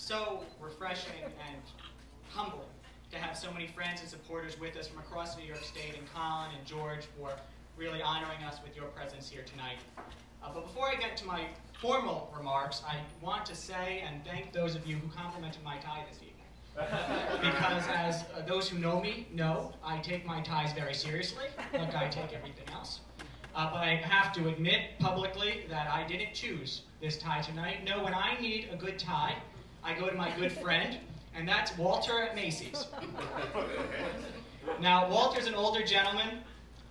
so refreshing and humbling to have so many friends and supporters with us from across New York State, and Colin and George for really honoring us with your presence here tonight. But before I get to my formal remarks, I want to say and thank those of you who complimented my tie this evening. Because as those who know me know, I take my ties very seriously, like I take everything else. But I have to admit publicly that I didn't choose this tie tonight. No, when I need a good tie, I go to my good friend, and that's Walter at Macy's. Now, Walter's an older gentleman,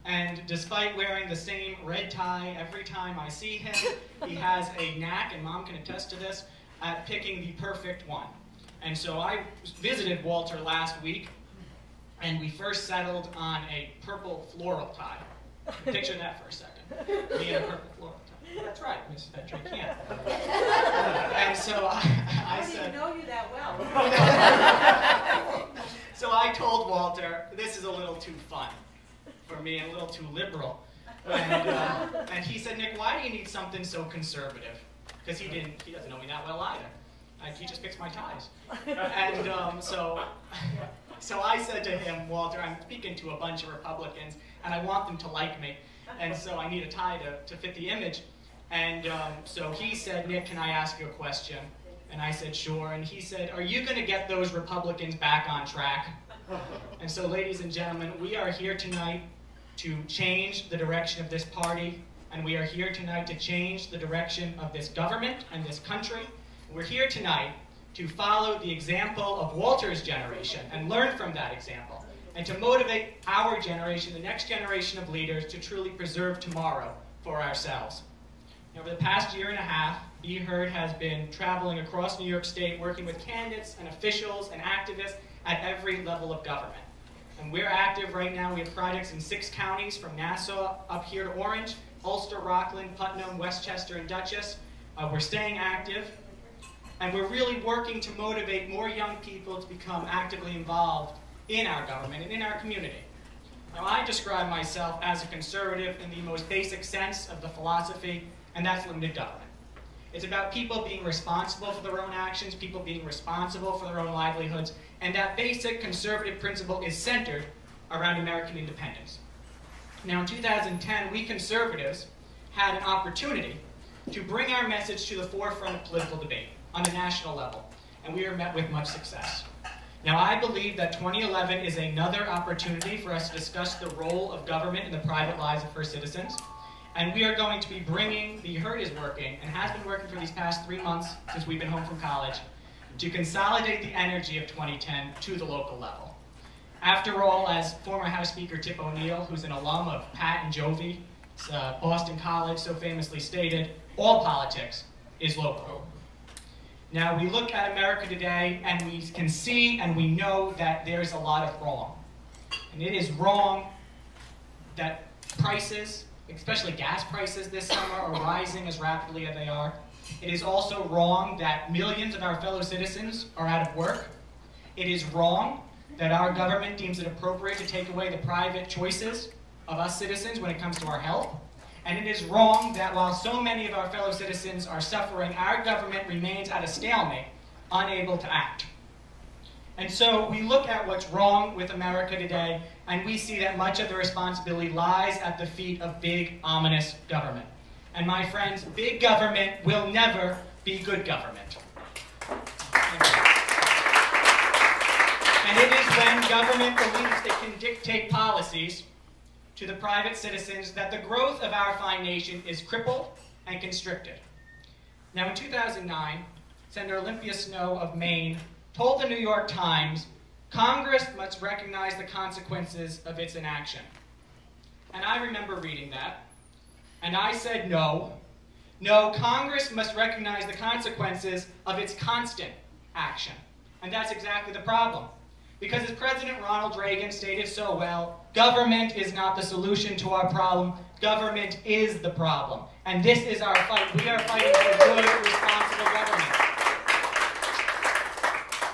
and despite wearing the same red tie every time I see him, he has a knack, and Mom can attest to this, at picking the perfect one. And so I visited Walter last week, and we first settled on a purple floral tie. Picture that for a second. Me in a purple floral tie. That's right, Mrs. Petrie can. And so I said, I don't even know you that well. So I told Walter, this is a little too fun for me and a little too liberal. And he said, Nick, why do you need something so conservative? Because he doesn't know me that well either. He just picks my ties. And so I said to him, Walter, I'm speaking to a bunch of Republicans, and I want them to like me. And so I need a tie to fit the image. And so he said, Nick, can I ask you a question? And I said, sure. And he said, are you going to get those Republicans back on track? And so, ladies and gentlemen, we are here tonight to change the direction of this party, and we are here tonight to change the direction of this government and this country. We're here tonight to follow the example of Walter's generation and learn from that example, and to motivate our generation, the next generation of leaders, to truly preserve tomorrow for ourselves. Over the past year and a half, Be Heard has been traveling across New York State, working with candidates and officials and activists at every level of government. And we're active right now. We have projects in 6 counties, from Nassau up here to Orange, Ulster, Rockland, Putnam, Westchester, and Dutchess. We're staying active. And we're really working to motivate more young people to become actively involved in our government and in our community. Now, I describe myself as a conservative in the most basic sense of the philosophy, and that's limited government. It's about people being responsible for their own actions, people being responsible for their own livelihoods, and that basic conservative principle is centered around American independence. Now, in 2010, we conservatives had an opportunity to bring our message to the forefront of political debate on the national level, and we were met with much success. Now, I believe that 2011 is another opportunity for us to discuss the role of government in the private lives of first citizens, and we are going to be bringing, Be Heard is working, and has been working for these past 3 months since we've been home from college, to consolidate the energy of 2010 to the local level. After all, as former House Speaker Tip O'Neill, who's an alum of Pat and Jovie, Boston College, so famously stated, all politics is local. Now, we look at America today, and we can see and we know that there's a lot of wrong. And it is wrong that prices, especially gas prices this summer, are rising as rapidly as they are. It is also wrong that millions of our fellow citizens are out of work. It is wrong that our government deems it appropriate to take away the private choices of us citizens when it comes to our health. And it is wrong that while so many of our fellow citizens are suffering, our government remains at a stalemate, unable to act. And so we look at what's wrong with America today, and we see that much of the responsibility lies at the feet of big, ominous government. And my friends, big government will never be good government. And it is when government believes they can dictate policies to the private citizens that the growth of our fine nation is crippled and constricted. Now, in 2009, Senator Olympia Snowe of Maine told the New York Times, Congress must recognize the consequences of its inaction. And I remember reading that, and I said, no, Congress must recognize the consequences of its constant action. And that's exactly the problem. Because as President Ronald Reagan stated so well, government is not the solution to our problem, government is the problem. And this is our fight. We are fighting for good, responsible government.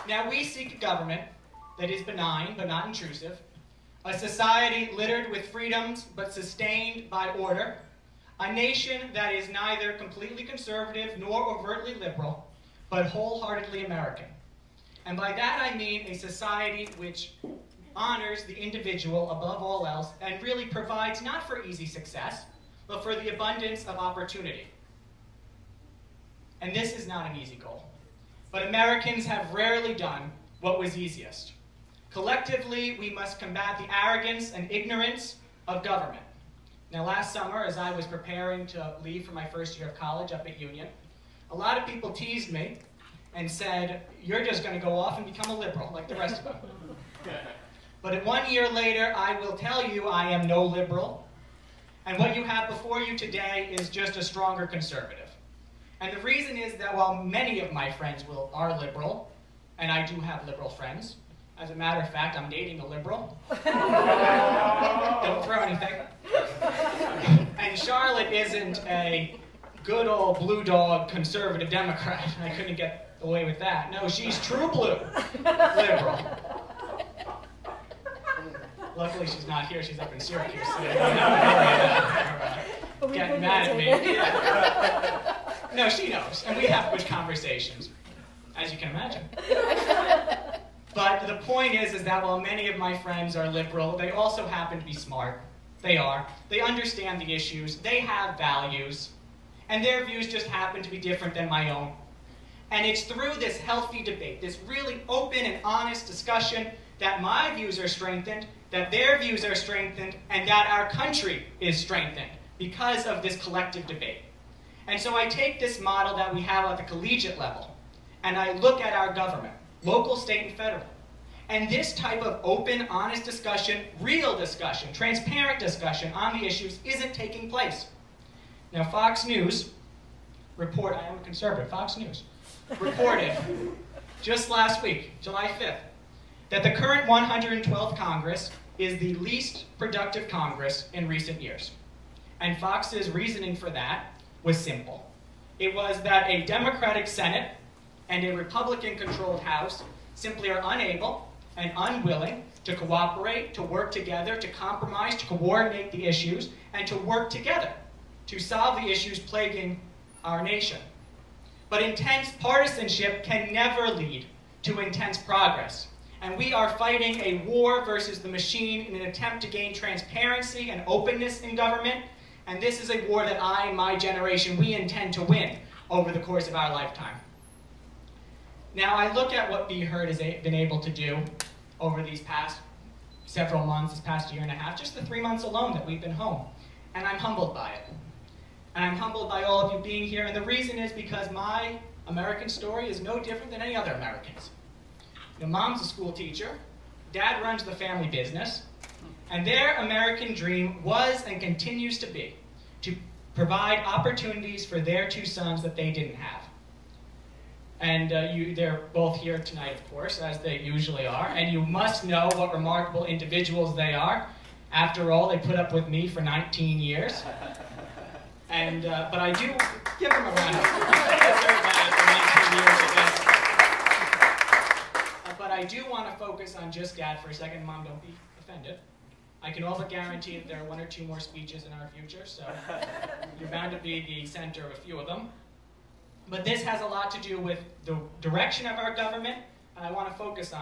Now, we seek a government that is benign but not intrusive, a society littered with freedoms but sustained by order, a nation that is neither completely conservative nor overtly liberal, but wholeheartedly American. And by that I mean a society which honors the individual above all else and really provides not for easy success, but for the abundance of opportunity. And this is not an easy goal. But Americans have rarely done what was easiest. Collectively, we must combat the arrogance and ignorance of government. Now, last summer, as I was preparing to leave for my first year of college up at Union, a lot of people teased me and said, "You're just going to go off and become a liberal like the rest of them." But 1 year later, I will tell you I am no liberal. And what you have before you today is just a stronger conservative. And the reason is that while many of my friends are liberal, and I do have liberal friends, as a matter of fact, I'm dating a liberal. Don't throw anything. And Charlotte isn't a good old blue dog conservative Democrat. I couldn't get away with that. No, she's true blue liberal. Luckily, she's not here. She's up in Syracuse. So getting mad at me. No, she knows. And we have good conversations, as you can imagine. But the point is that while many of my friends are liberal, they also happen to be smart. They are. They understand the issues. They have values. And their views just happen to be different than my own. And it's through this healthy debate, this really open and honest discussion, that my views are strengthened, that their views are strengthened, and that our country is strengthened because of this collective debate. And so I take this model that we have at the collegiate level, and I look at our government, local, state, and federal. And this type of open, honest discussion, real discussion, transparent discussion on the issues isn't taking place. Now, Fox News I am a conservative, Fox News, reported just last week, July 5th, that the current 112th Congress is the least productive Congress in recent years. And Fox's reasoning for that was simple. It was that a Democratic Senate and a Republican-controlled House simply are unable and unwilling to cooperate, to work together, to compromise, to coordinate the issues, and to work together to solve the issues plaguing our nation. But intense partisanship can never lead to intense progress. And we are fighting a war versus the machine in an attempt to gain transparency and openness in government. And this is a war that I and my generation, we intend to win over the course of our lifetime. Now, I look at what Be Heard has been able to do over these past several months, this past year and a half, just the 3 months alone that we've been home. And I'm humbled by it. And I'm humbled by all of you being here. And the reason is because my American story is no different than any other American's. You know, Mom's a school teacher. Dad runs the family business. And their American dream was and continues to be to provide opportunities for their 2 sons that they didn't have. And they're both here tonight, of course, as they usually are. And you must know what remarkable individuals they are. After all, they put up with me for 19 years. And, but I do give them a round of applause. But I do want to focus on just Dad for a second. Mom, don't be offended. I can all but guarantee that there are 1 or 2 more speeches in our future, so you're bound to be the center of a few of them. But this has a lot to do with the direction of our government, and I want to focus on